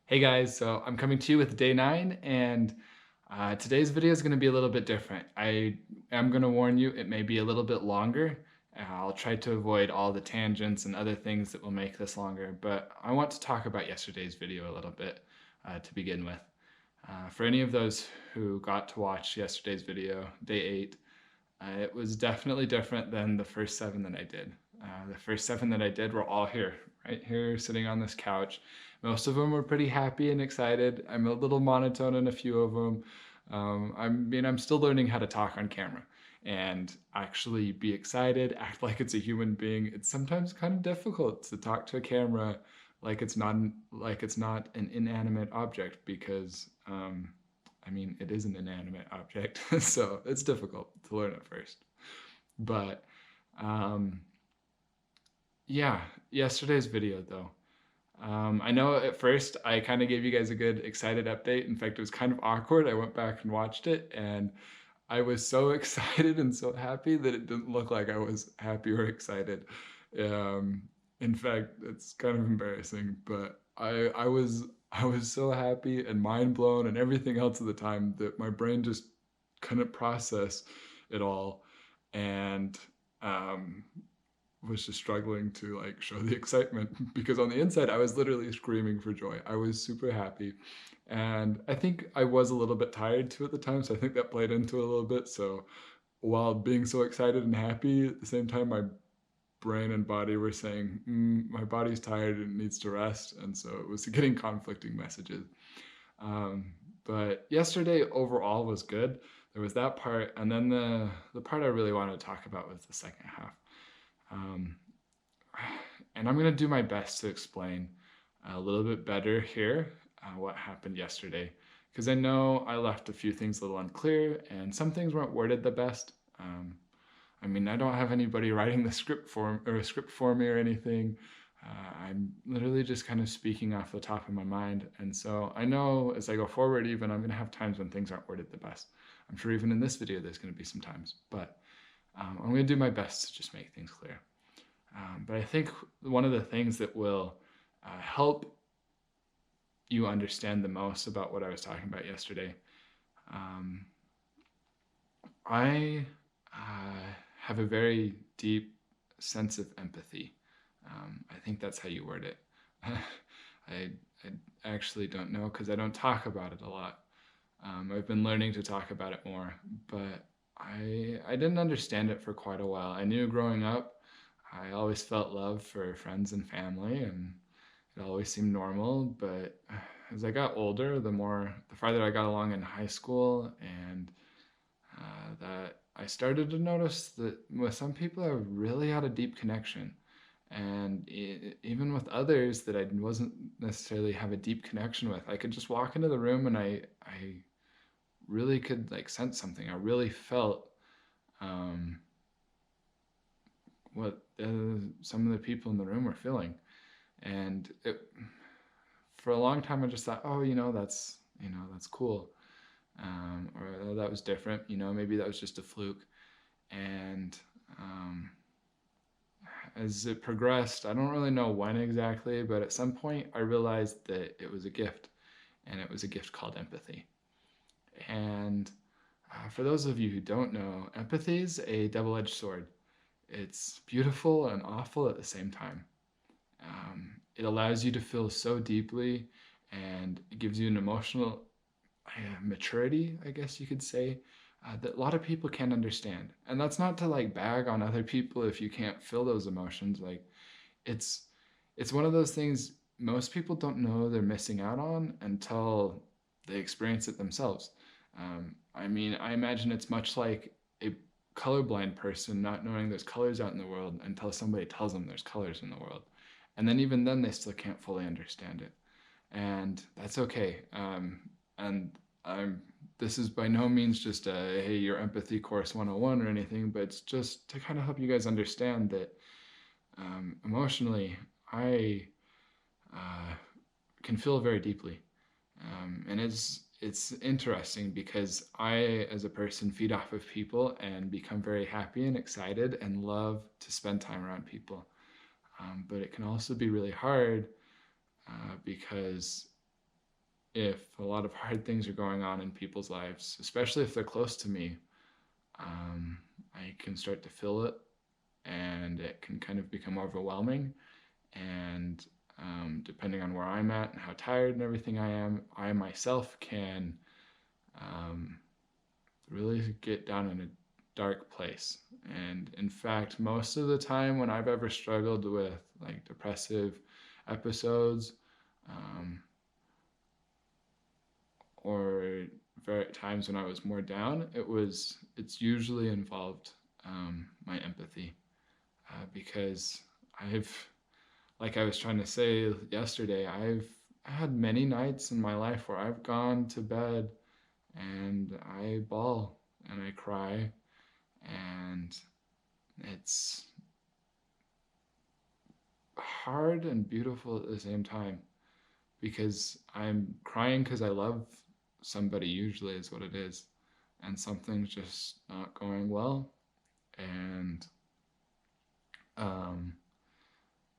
Hey guys, so I'm coming to you with day 9, and today's video is going to be a little bit different. I am going to warn you, it may be a little bit longer. I'll try to avoid all the tangents and other things that will make this longer, but I want to talk about yesterday's video a little bit to begin with. For any of those who got to watch yesterday's video, day 8, it was definitely different than the first 7 that I did. The first 7 that I did were all here, right here, sitting on this couch. Most of them were pretty happy and excited. I'm a little monotone in a few of them. I'm still learning how to talk on camera and actually be excited, act like it's a human being. It's sometimes kind of difficult to talk to a camera like it's not an inanimate object because it is an inanimate object, so it's difficult to learn at first. But um, yeah, yesterday's video though. I know at first I kind of gave you guys a good excited update. In fact, it was kind of awkward. I went back and watched it, and I was so excited and so happy that it didn't look like I was happy or excited. Um, in fact, it's kind of embarrassing, but I was so happy and mind blown and everything else at the time that my brain just couldn't process it all, and um, was just struggling to like show the excitement because on the inside I was literally screaming for joy. I was super happy. And I think I was a little bit tired too at the time, so I think that played into it a little bit. So while being so excited and happy at the same time, my brain and body were saying, my body's tired and it needs to rest. And so it was getting conflicting messages. Um, but yesterday overall was good. There was that part, and then the part I really wanted to talk about was the second half. Um, and I'm going to do my best to explain a little bit better here what happened yesterday, because I know I left a few things a little unclear and some things weren't worded the best. I don't have anybody writing the script for me or anything. I'm literally just kind of speaking off the top of my mind, and so I know as I go forward, even I'm going to have times when things aren't worded the best. I'm sure even in this video there's going to be some times, but I'm going to do my best to just make things clear. But I think one of the things that will help you understand the most about what I was talking about yesterday, um, I have a very deep sense of empathy. I think that's how you word it. I, I actually don't know because I don't talk about it a lot. I've been learning to talk about it more, but I didn't understand it for quite a while. I knew growing up I always felt love for friends and family, and it always seemed normal. But as I got older, the farther I got along in high school, and that I started to notice that with some people, I really had a deep connection. And even with others that I wasn't necessarily have a deep connection with, I could just walk into the room and I really could like sense something. I really felt um, what some of the people in the room were feeling. And for a long time, I just thought, oh, that's cool, or oh, that was different. Maybe that was just a fluke. And as it progressed, I don't really know when exactly, but at some point, I realized that it was a gift, and it was a gift called empathy. And for those of you who don't know, empathy is a double-edged sword. It's beautiful and awful at the same time. It allows you to feel so deeply, and it gives you an emotional maturity, I guess you could say, that a lot of people can't understand. And that's not to like bag on other people if you can't feel those emotions. Like it's it's one of those things most people don't know they're missing out on until they experience it themselves. I imagine it's much like a colorblind person not knowing there's colors out in the world until somebody tells them there's colors in the world. And then even then they still can't fully understand it. And that's okay. And I'm this is by no means just a hey, your empathy course 101 or anything, but it's just to kind of help you guys understand that emotionally I uh, can feel very deeply. And it's interesting because I, as a person, feed off of people and become very happy and excited and love to spend time around people. But it can also be really hard because if a lot of hard things are going on in people's lives, especially if they're close to me, um, I can start to feel it, and it can kind of become overwhelming. And depending on where I'm at and how tired and everything I am, I myself can um, really get down in a dark place. And in fact, most of the time when I've ever struggled with like depressive episodes, um, or times when I was more down, it's usually involved my empathy, because I've, like I was trying to say yesterday, I've had many nights in my life where I've gone to bed and I bawl and I cry, and it's hard and beautiful at the same time because I'm crying because I love somebody, usually, is what it is, and something's just not going well. And um,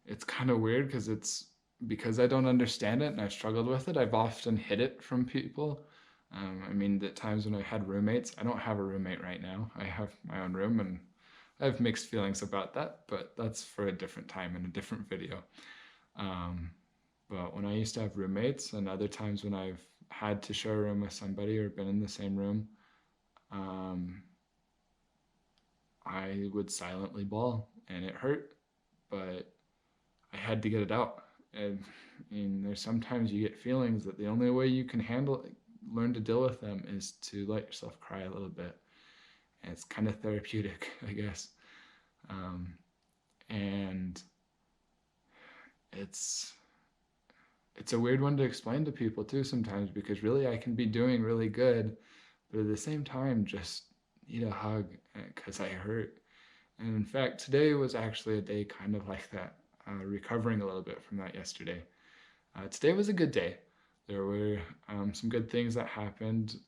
it's kind of weird because I don't understand it and I've struggled with it. I've often hid it from people. I mean, the times when I had roommates, I don't have a roommate right now. I have my own room, and I have mixed feelings about that, but that's for a different time in a different video. Um, but when I used to have roommates, and other times when I've had to share a room with somebody or been in the same room, um, I would silently bawl, and it hurt, but I had to get it out. And I mean, there's sometimes you get feelings that the only way you can learn to deal with them is to let yourself cry a little bit. And it's kind of therapeutic, I guess. Um, and it's it's a weird one to explain to people too sometimes, because really I can be doing really good, but at the same time just need a hug because I hurt. And in fact, today was actually a day kind of like that, recovering a little bit from that yesterday. Today was a good day. There were some good things that happened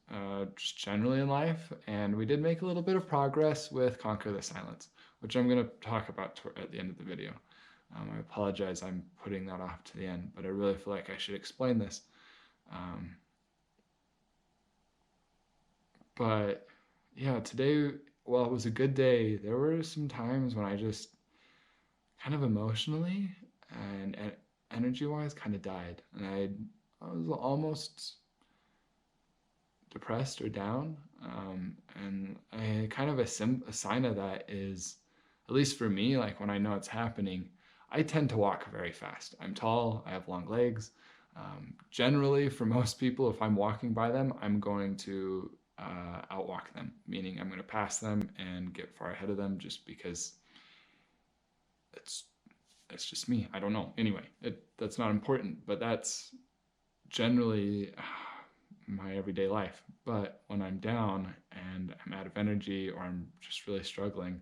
just generally in life, and we did make a little bit of progress with Conquer the Silence, which I'm going to talk about at the end of the video. I apologize, I'm putting that off to the end, but I really feel like I should explain this. Um, but yeah, today, while it was a good day, there were some times when I just kind of emotionally and energy wise kind of died. And I was almost depressed or down. And I kind of a sign of that is, at least for me, like when I know it's happening, I tend to walk very fast. I'm tall, I have long legs. Generally, for most people, if I'm walking by them, I'm going to outwalk them, meaning I'm going to pass them and get far ahead of them just because it's it's just me. I don't know. Anyway, that's not important, but that's generally my everyday life. But when I'm down and I'm out of energy or I'm just really struggling,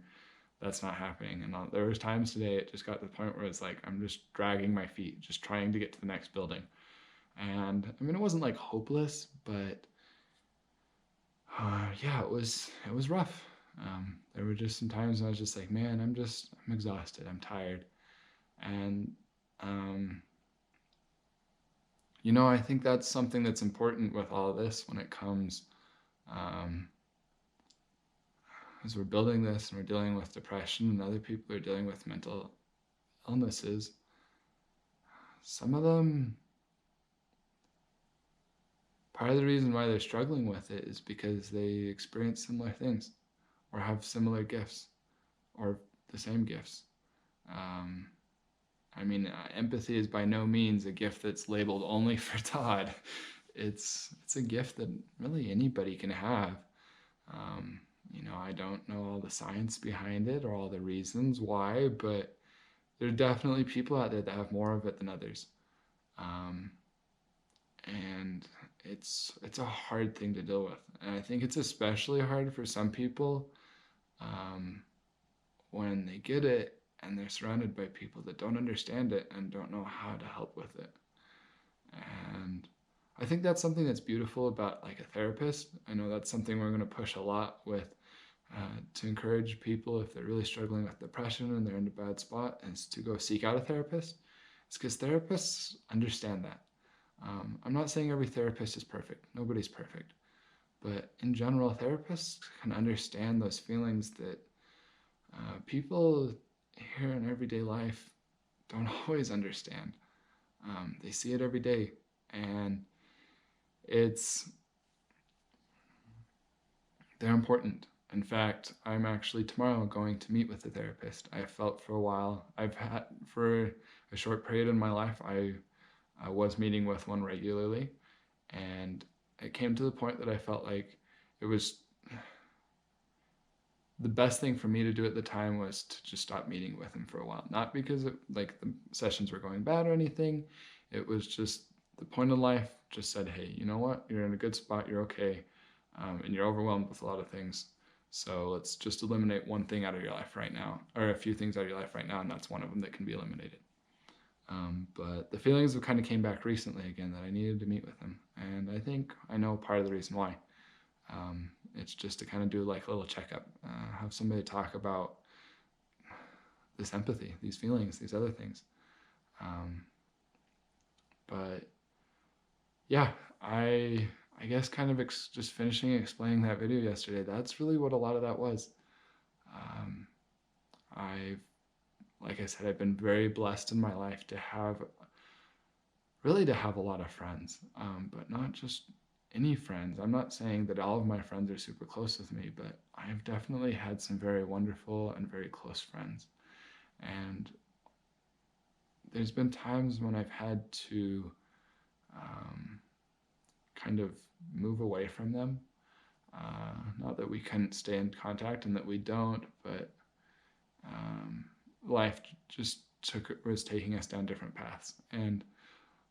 that's not happening. And there was times today it just got to the point where it's like I'm just dragging my feet, just trying to get to the next building. And I mean, it wasn't like hopeless, but yeah, it was rough. There were just some times when I was just like, man, I'm exhausted, I'm tired, and um, I think that's something that's important with all of this when it comes, um, as we're building this and we're dealing with depression and other people are dealing with mental illnesses. Some of them, part of the reason why they're struggling with it is because they experience similar things or have similar gifts or the same gifts. Um, I mean, empathy is by no means a gift that's labeled only for Todd. It's a gift that really anybody can have. Um, I don't know all the science behind it or all the reasons why, but there are definitely people out there that have more of it than others. Um, and it's a hard thing to deal with. And I think it's especially hard for some people um, when they get it and they're surrounded by people that don't understand it and don't know how to help with it. And I think that's something that's beautiful about like a therapist. I know that's something we're going to push a lot with, to encourage people if they're really struggling with depression and they're in a bad spot, is to go seek out a therapist. It's because therapists understand that. I'm not saying every therapist is perfect. Nobody's perfect. But in general, therapists can understand those feelings that people here in everyday life don't always understand. They see it every day, and it's they're important. In fact, I'm actually tomorrow going to meet with a therapist. I felt for a while, I've had for a short period in my life, I was meeting with one regularly, and it came to the point that I felt like it was the best thing for me to do at the time was to just stop meeting with him for a while. Not because like the sessions were going bad or anything. It was just the point in life just said, hey, you know what? You're in a good spot. You're okay. And you're overwhelmed with a lot of things. So let's just eliminate one thing out of your life right now, or a few things out of your life right now, and that's one of them that can be eliminated. But the feelings kind of came back recently again that I needed to meet with him. And I think I know part of the reason why. It's just to kind of do like a little checkup, have somebody talk about this empathy, these feelings, these other things. But yeah, I guess kind of just finishing explaining that video yesterday, that's really what a lot of that was. I, like I said, I've been very blessed in my life to have a lot of friends, but not just any friends. I'm not saying that all of my friends are super close with me, but I've definitely had some very wonderful and very close friends. And there's been times when I've had to kind of move away from them. Not that we couldn't stay in contact and that we don't, but life just was taking us down different paths. And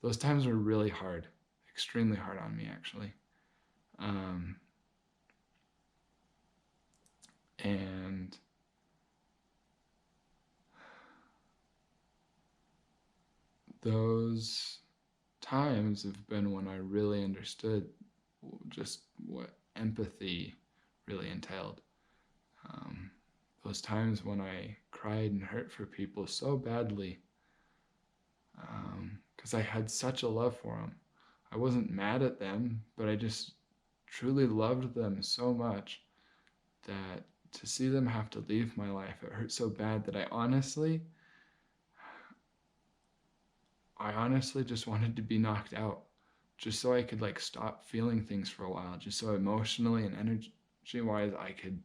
those times were really hard, extremely hard on me, actually. And those times have been when I really understood just what empathy really entailed. Those times when I cried and hurt for people so badly, because I had such a love for them. I wasn't mad at them, but I just truly loved them so much that to see them have to leave my life, it hurt so bad that I honestly just wanted to be knocked out, just so I could like stop feeling things for a while, just so emotionally and energy wise I could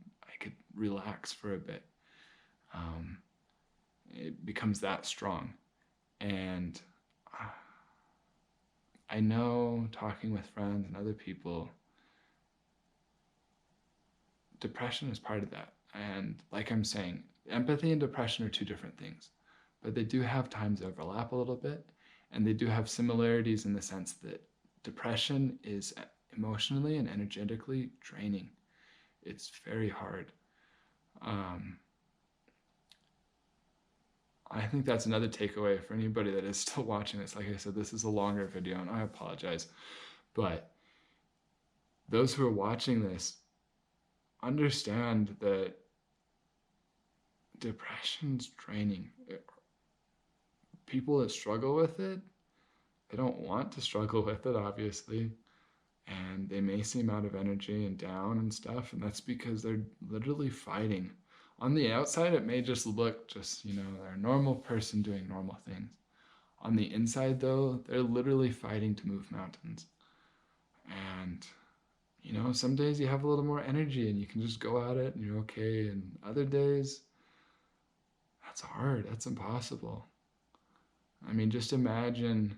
relax for a bit. It becomes that strong. And I know, talking with friends and other people, depression is part of that. And like I'm saying, empathy and depression are two different things, but they do have times overlap a little bit, and they do have similarities in the sense that depression is emotionally and energetically draining. It's very hard. I think that's another takeaway for anybody that is still watching this. Like I said, this is a longer video, and I apologize. But those who are watching this, understand that depression's draining. People that struggle with it, they don't want to struggle with it, obviously. And they may seem out of energy and down and stuff, and that's because they're literally fighting. On the outside, it may just look they're a normal person doing normal things. On the inside, though, they're literally fighting to move mountains. And, some days you have a little more energy and you can just go at it and you're okay. And other days, that's hard. That's impossible. I mean, just imagine,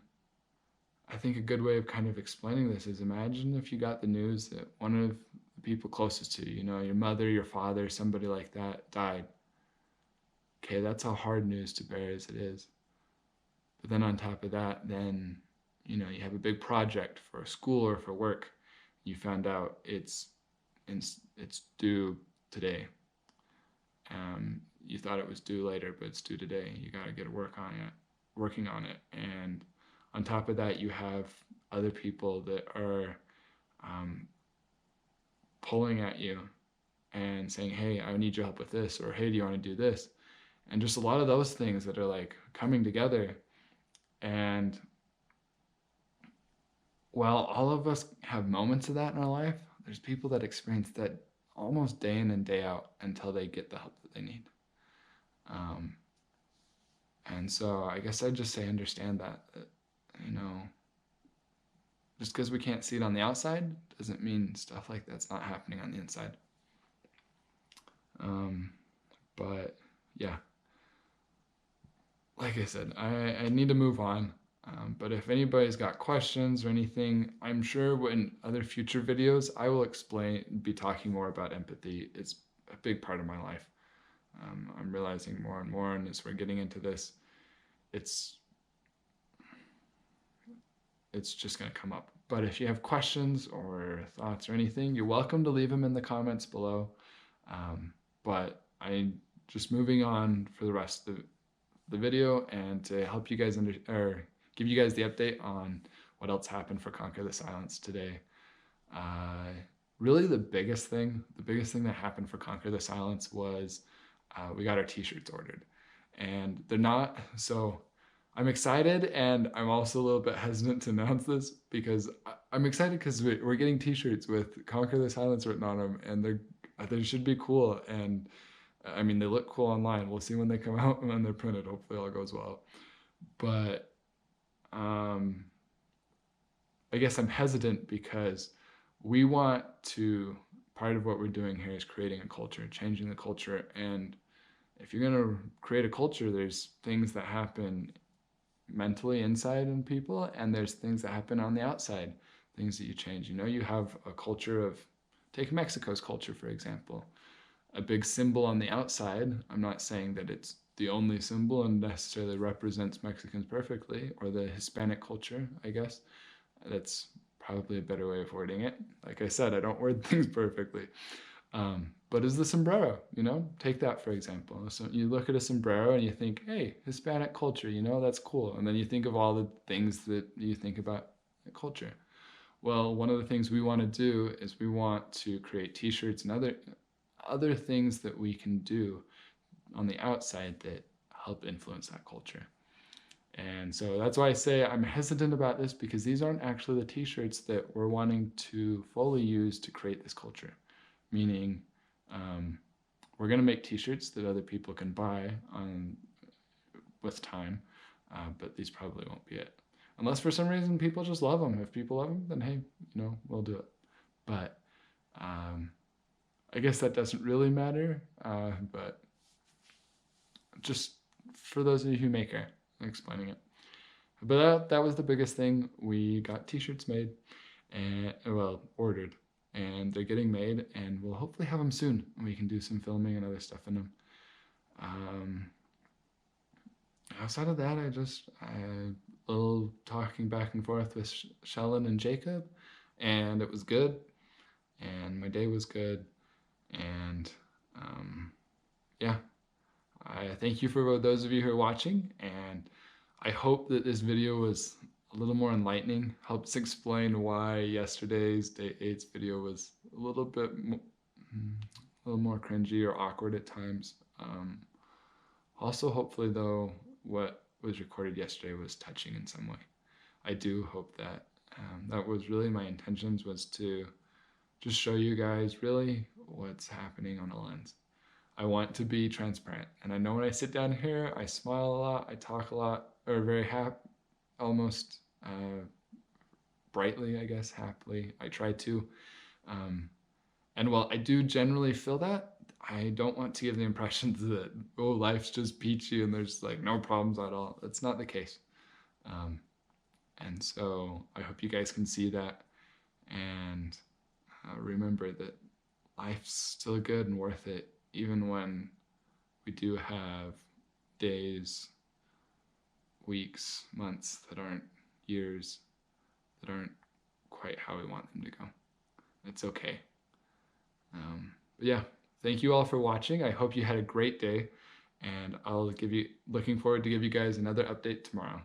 I think a good way of kind of explaining this is imagine if you got the news that one of the people closest to you, your mother, your father, somebody like that died. Okay, that's how hard news to bear as it is. But then on top of that, then, you have a big project for school or for work. You found out it's due today. You thought it was due later, but it's due today. You got to get working on it. And on top of that, you have other people that are pulling at you and saying, hey, I need your help with this, or hey, do you want to do this? And just a lot of those things that are like coming together. And While all of us have moments of that in our life, there's people that experience that almost day in and day out until they get the help that they need. Um, and so I guess I'd just say understand that, you know, just because we can't see it on the outside doesn't mean stuff like that's not happening on the inside. Um, but yeah, like I said, I need to move on. But if anybody's got questions or anything, I'm sure in other future videos, I will be talking more about empathy. It's a big part of my life. I'm realizing more and more, and as we're getting into this, it's just going to come up. But if you have questions or thoughts or anything, you're welcome to leave them in the comments below. But I just moving on for the rest of the video and to help you guys give you guys the update on what else happened for Conquer the Silence today. Really the biggest thing that happened for Conquer the Silence was we got our t-shirts ordered, and they're not, so I'm excited, and I'm also a little bit hesitant to announce this because I'm excited because we're getting t-shirts with Conquer the Silence written on them, and they should be cool. And I mean, they look cool online. We'll see when they come out and when they're printed. Hopefully all goes well. But I guess I'm hesitant because we want to, part of what we're doing here is creating a culture, changing the culture. And if you're going to create a culture, there's things that happen mentally inside in people, and there's things that happen on the outside, things that you change. You know, you have a culture of, take Mexico's culture, for example. A big symbol on the outside. I'm not saying that it's the only symbol and necessarily represents Mexicans perfectly, or the Hispanic culture, I guess. That's probably a better way of wording it. Like I said, I don't word things perfectly. But is the sombrero, you know, take that for example. So you look at a sombrero and you think, hey, Hispanic culture, you know, that's cool. And then you think of all the things that you think about culture. Well, one of the things we want to do is we want to create t-shirts and other things that we can do on the outside that help influence that culture. And so that's why I say I'm hesitant about this, because these aren't actually the t-shirts that we're wanting to fully use to create this culture. Meaning, we're going to make t-shirts that other people can buy with time, but these probably won't be it. Unless for some reason people just love them. If people love them, then hey, you know, we'll do it. But I guess that doesn't really matter, but just for those of you who make it, I'm explaining it. But that was the biggest thing. We got t-shirts made, and well, ordered, and they're getting made, and we'll hopefully have them soon, and we can do some filming and other stuff in them. Outside of that, a little talking back and forth with Shellen and Jacob, and it was good, and my day was good, and yeah, I thank you for those of you who are watching, and I hope that this video was a little more enlightening, helps explain why yesterday's Day 8's video was a little more cringy or awkward at times. Also, hopefully though, what was recorded yesterday was touching in some way. I do hope that. That was really my intentions, was to just show you guys really what's happening on a lens. I want to be transparent, and I know when I sit down here, I smile a lot, I talk a lot, or very almost brightly, I guess, happily. I try to. And while I do generally feel that, I don't want to give the impression that, oh, life's just peachy and there's like no problems at all. That's not the case. And so I hope you guys can see that, and remember that life's still good and worth it, even when we do have days, weeks, months that aren't years, that aren't quite how we want them to go. It's okay. But yeah, thank you all for watching. I hope you had a great day, and looking forward to give you guys another update tomorrow.